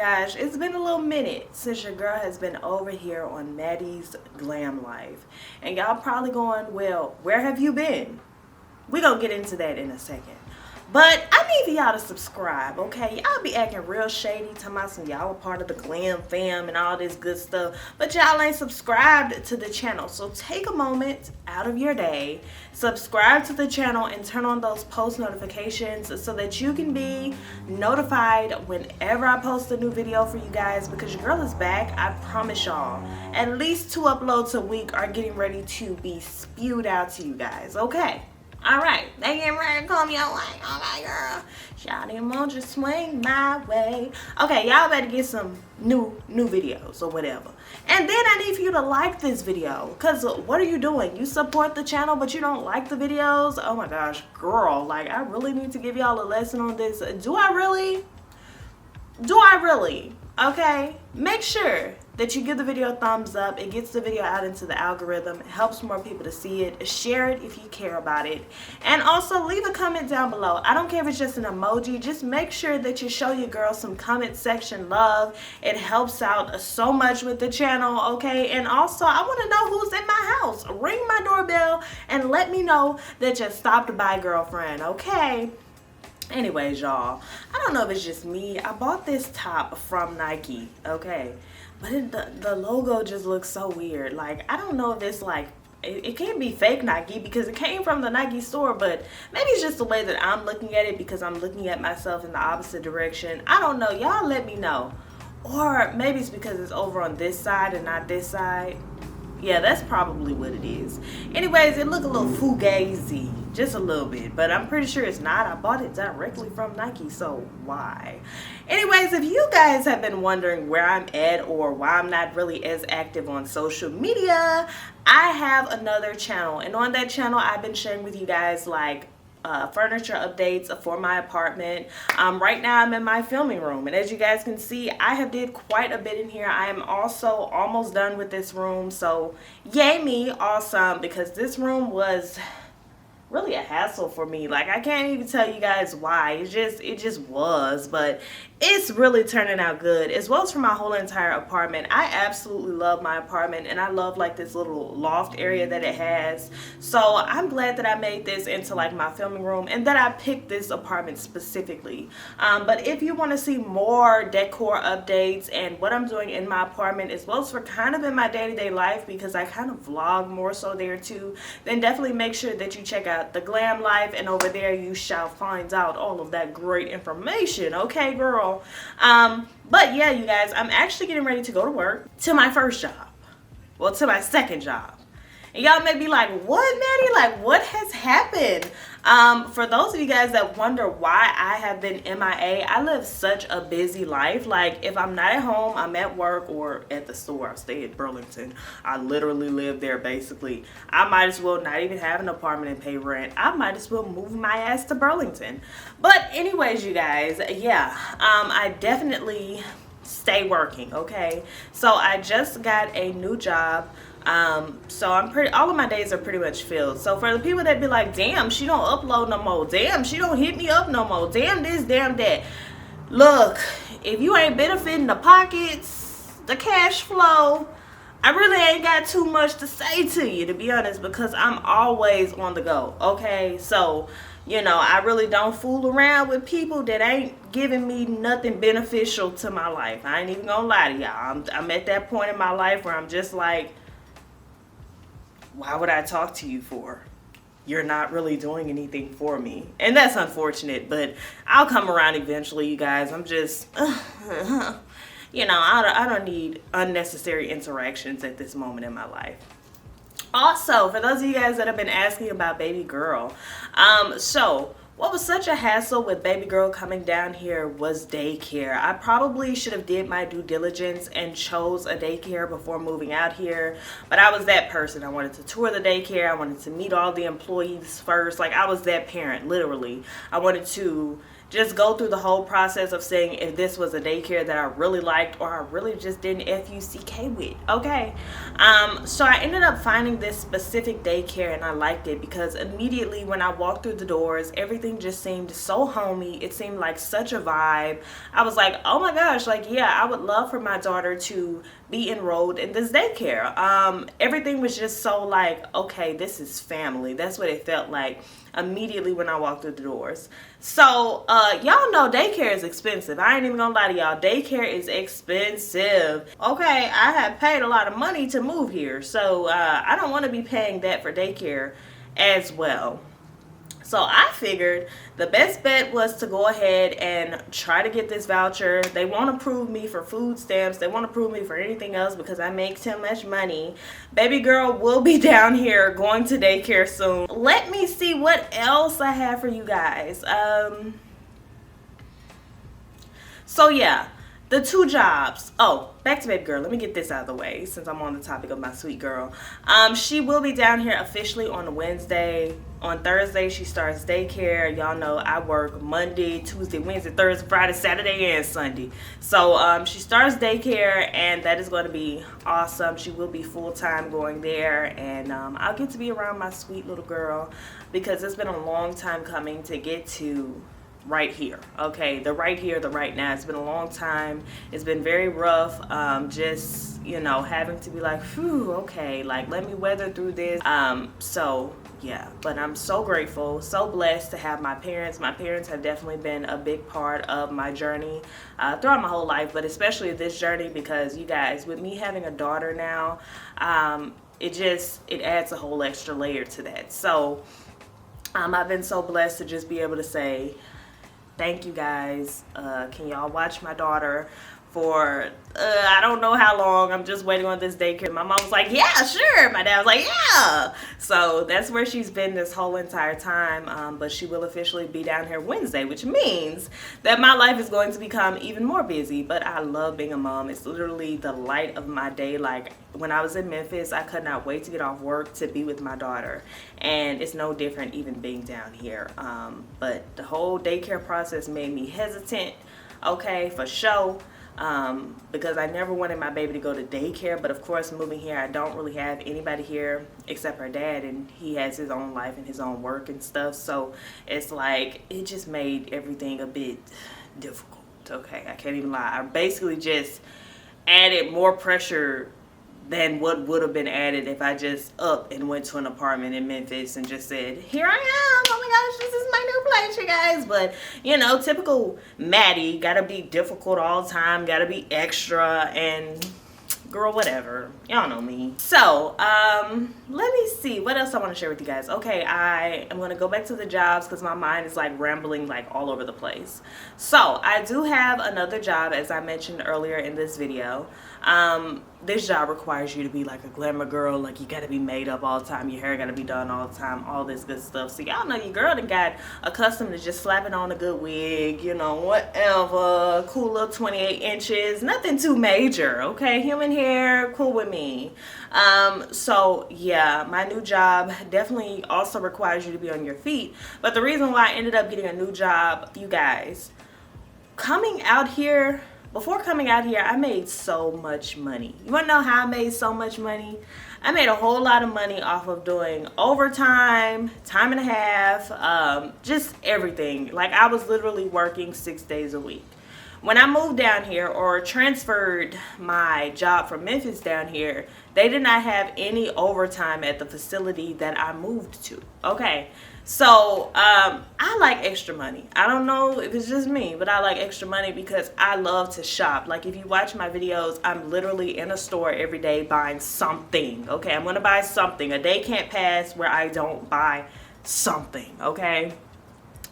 gosh, it's been a little minute since your girl has been over here on Mattie's Glam Life. And y'all probably going, well, where have you been? We're going to get into that in a second. But I need for y'all to subscribe, okay? Y'all be acting real shady, talking about some y'all are part of the Glam fam and all this good stuff. But y'all ain't subscribed to the channel. So take a moment out of your day, subscribe to the channel, and turn on those post notifications so that you can be notified whenever I post a new video for you guys. Because your girl is back, I promise y'all. At least 2 uploads a week are getting ready to be spewed out to you guys, okay? Alright, they getting ready to call me out like, okay girl, shawty won't just swing my way. Okay, y'all better get some new videos or whatever. And then I need for you to like this video. Because what are you doing? You support the channel but you don't like the videos? Oh my gosh, girl, like I really need to give y'all a lesson on this. Do I really? Okay, make sure that you give the video a thumbs up. It gets the video out into the algorithm. It helps more people to see it. Share it if you care about it. And also leave a comment down below. I don't care if it's just an emoji. Just make sure that you show your girl some comment section love. It helps out so much with the channel, okay? And also I want to know who's in my house. Ring my doorbell and let me know that you stopped by, girlfriend, okay? Anyways, y'all, I don't know if it's just me. I bought this top from Nike, okay? But the logo just looks so weird. Like, I don't know if it's like, it can't be fake Nike because it came from the Nike store, but maybe it's just the way that I'm looking at it because I'm looking at myself in the opposite direction. I don't know. Y'all let me know. Or maybe it's because it's over on this side and not this side. Yeah, that's probably what it is. Anyways, it look a little fugazi, just a little bit, but I'm pretty sure it's not. I bought it directly from Nike, so why? Anyways, if you guys have been wondering where I'm at or why I'm not really as active on social media, I have another channel, and on that channel I've been sharing with you guys like furniture updates for my apartment. Right now I'm in my filming room, and as you guys can see, I have did quite a bit in here. I am also almost done with this room, so yay me, awesome, because this room was really a hassle for me. Like, I can't even tell you guys why. It just was, but it's really turning out good, as well as for my whole entire apartment. I absolutely love my apartment, and I love like this little loft area that it has. So I'm glad that I made this into like my filming room and that I picked this apartment specifically. But if you want to see more decor updates and what I'm doing in my apartment, as well as for kind of in my day-to-day life, because I kind of vlog more so there too, then definitely make sure that you check out the Glam Life, and over there you shall find out all of that great information, okay girl? But yeah, you guys, I'm actually getting ready to go to work, to my first job, well, to my second job. And y'all may be like, what, Maddie? Like, what has happened? For those of you guys that wonder why I have been MIA, I live such a busy life. Like, if I'm not at home, I'm at work or at the store. I stay at Burlington. I literally live there, basically. I might as well not even have an apartment and pay rent. I might as well move my ass to Burlington. But anyways, you guys, yeah, I definitely stay working, okay? So I just got a new job. So all of my days are pretty much filled. So for the people that be like, damn, she don't upload no more, damn, she don't hit me up no more, damn this, damn that, look, if you ain't benefiting the pockets, the cash flow, I really ain't got too much to say to you, to be honest, because I'm always on the go, okay? So, you know, I really don't fool around with people that ain't giving me nothing beneficial to my life. I ain't even gonna lie to y'all. I'm at that point in my life where I'm just like, why would I talk to you for? You're not really doing anything for me. And that's unfortunate, but I'll come around eventually, you guys. I'm just, you know, I don't need unnecessary interactions at this moment in my life. Also, for those of you guys that have been asking about baby girl, so what was such a hassle with baby girl coming down here was daycare. I probably should have did my due diligence and chose a daycare before moving out here, but I was that person. I wanted to tour the daycare. I wanted to meet all the employees first. Like, I was that parent, literally. I wanted to just go through the whole process of saying if this was a daycare that I really liked or I really just didn't F-U-C-K with, okay? So I ended up finding this specific daycare and I liked it because immediately when I walked through the doors, everything just seemed so homey. It seemed like such a vibe. I was like, oh my gosh, like, yeah, I would love for my daughter to be enrolled in this daycare. Everything was just so like, okay, this is family. That's what it felt like immediately when I walked through the doors. So y'all know daycare is expensive. I ain't even gonna lie to y'all, daycare is expensive. Okay, I have paid a lot of money to move here, so I don't want to be paying that for daycare as well. So I figured the best bet was to go ahead and try to get this voucher. They won't approve me for food stamps. They won't approve me for anything else because I make too much money. Baby girl will be down here going to daycare soon. Let me see what else I have for you guys. So yeah, the 2 jobs. Oh, back to baby girl. Let me get this out of the way since I'm on the topic of my sweet girl. She will be down here officially on Wednesday. On Thursday, she starts daycare. Y'all know I work Monday, Tuesday, Wednesday, Thursday, Friday, Saturday, and Sunday. So she starts daycare, and that is going to be awesome. She will be full-time going there, and I'll get to be around my sweet little girl because it's been a long time coming to get to right here. Okay, the right here, the right now. It's been a long time. It's been very rough. Just, you know, having to be like, phew, okay, like let me weather through this. So yeah, but I'm so grateful, so blessed to have my parents. My parents have definitely been a big part of my journey throughout my whole life, but especially this journey because you guys, with me having a daughter now, it adds a whole extra layer to that. So I've been so blessed to just be able to say thank you guys. Can y'all watch my daughter for I don't know how long. I'm just waiting on this daycare. My mom was like, yeah, sure. My dad was like, yeah. So that's where she's been this whole entire time. But she will officially be down here Wednesday, which means that my life is going to become even more busy. But I love being a mom. It's literally the light of my day. Like when I was in Memphis, I could not wait to get off work to be with my daughter. And it's no different even being down here. But the whole daycare process made me hesitant, okay, for sure. Because I never wanted my baby to go to daycare, but of course moving here I don't really have anybody here except her dad, and he has his own life and his own work and stuff, so it's like it just made everything a bit difficult. Okay, I can't even lie. I basically just added more pressure than what would have been added if I just up and went to an apartment in Memphis and just said, here I am, oh my gosh, this is my new place, you guys. But you know, typical Maddie, gotta be difficult all the time, gotta be extra, and girl, whatever, y'all know me. So let me see what else I want to share with you guys. Okay, I am going to go back to the jobs because my mind is like rambling like all over the place. So I do have another job, as I mentioned earlier in this video. This job requires you to be like a glamour girl, like you gotta be made up all the time, your hair gotta be done all the time, all this good stuff. So y'all know your girl done got accustomed to just slapping on a good wig, you know, whatever, cool little 28 inches, nothing too major, okay, human hair, cool with me. So yeah, my new job definitely also requires you to be on your feet. But the reason why I ended up getting a new job, you guys, coming out here, before coming out here, I made so much money. You wanna know how I made so much money? I made a whole lot of money off of doing overtime, time and a half, just everything. Like I was literally working 6 days a week. When I moved down here or transferred my job from Memphis down here, they did not have any overtime at the facility that I moved to. Okay, so I like extra money. I don't know if it's just me, but I like extra money because I love to shop. Like if you watch my videos, I'm literally in a store every day buying something. Okay, I'm gonna buy something. A day can't pass where I don't buy something, okay?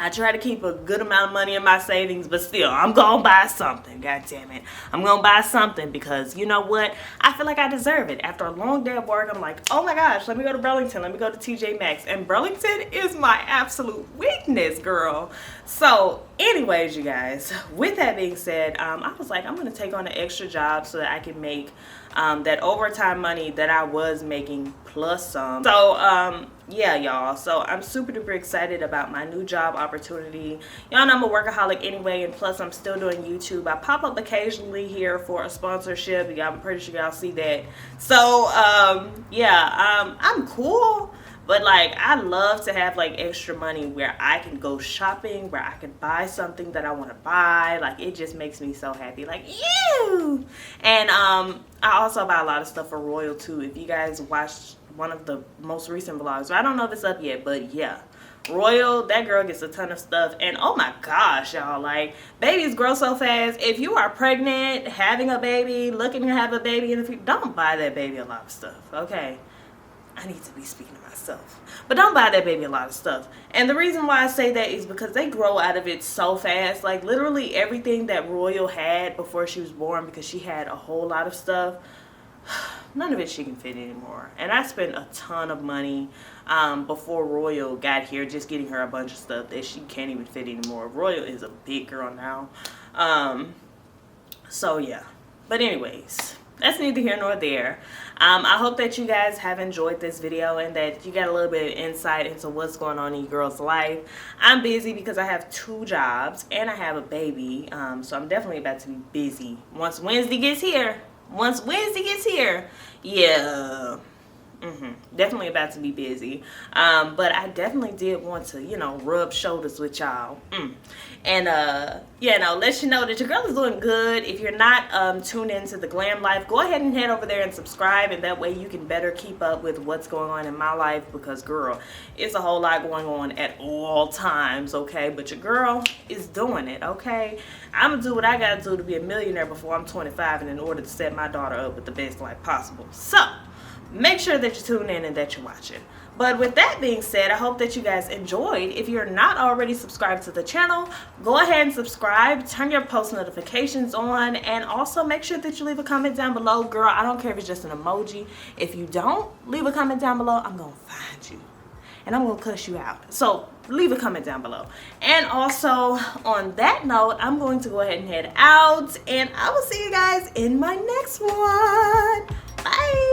I try to keep a good amount of money in my savings, but still, I'm gonna buy something. God damn it. I'm gonna buy something because you know what? I feel like I deserve it. After a long day of work, I'm like, oh my gosh, let me go to Burlington. Let me go to TJ Maxx. And Burlington is my absolute weakness, girl. So anyways, you guys, with that being said, I was like, I'm gonna take on an extra job so that I can make that overtime money that I was making plus some. So yeah, y'all, so I'm super duper excited about my new job opportunity. Y'all know I'm a workaholic anyway, and plus I'm still doing YouTube. I pop up occasionally here for a sponsorship. Yeah, I'm pretty sure y'all see that. So yeah, I'm cool, but like I love to have like extra money where I can go shopping, where I can buy something that I want to buy. Like it just makes me so happy, like ew. And I also buy a lot of stuff for Royal too. If you guys watched one of the most recent vlogs, I don't know if it's up yet, but yeah, Royal, that girl gets a ton of stuff. And oh my gosh, y'all, like babies grow so fast. If you are pregnant, having a baby, looking to have a baby in the future, don't buy that baby a lot of stuff, okay? I need to be speaking to myself, but don't buy that baby a lot of stuff. And the reason why I say that is because they grow out of it so fast. Like literally everything that Royal had before she was born, because she had a whole lot of stuff, none of it she can fit anymore. And I spent a ton of money before Royal got here, just getting her a bunch of stuff that she can't even fit anymore. Royal is a big girl now. So yeah, but anyways, that's neither here nor there. I hope that you guys have enjoyed this video and that you got a little bit of insight into what's going on in your girl's life. I'm busy because I have 2 jobs and I have a baby, so I'm definitely about to be busy once Wednesday gets here. Yeah, definitely about to be busy. But I definitely did want to, you know, rub shoulders with y'all. And you know, let you know that your girl is doing good. If you're not tuned into the Glam life, go ahead and head over there and subscribe, and that way you can better keep up with what's going on in my life, because girl, it's a whole lot going on at all times, okay? But your girl is doing it, okay? I'm gonna do what I gotta do to be a millionaire before I'm 25, and in order to set my daughter up with the best life possible. So make sure that you tune in and that you watch it. But with that being said, I hope that you guys enjoyed. If you're not already subscribed to the channel, go ahead and subscribe, turn your post notifications on, and also make sure that you leave a comment down below. Girl, I don't care if it's just an emoji. If you don't leave a comment down below, I'm gonna find you and I'm gonna cuss you out. So leave a comment down below. And also on that note, I'm going to go ahead and head out, and I will see you guys in my next one. Bye.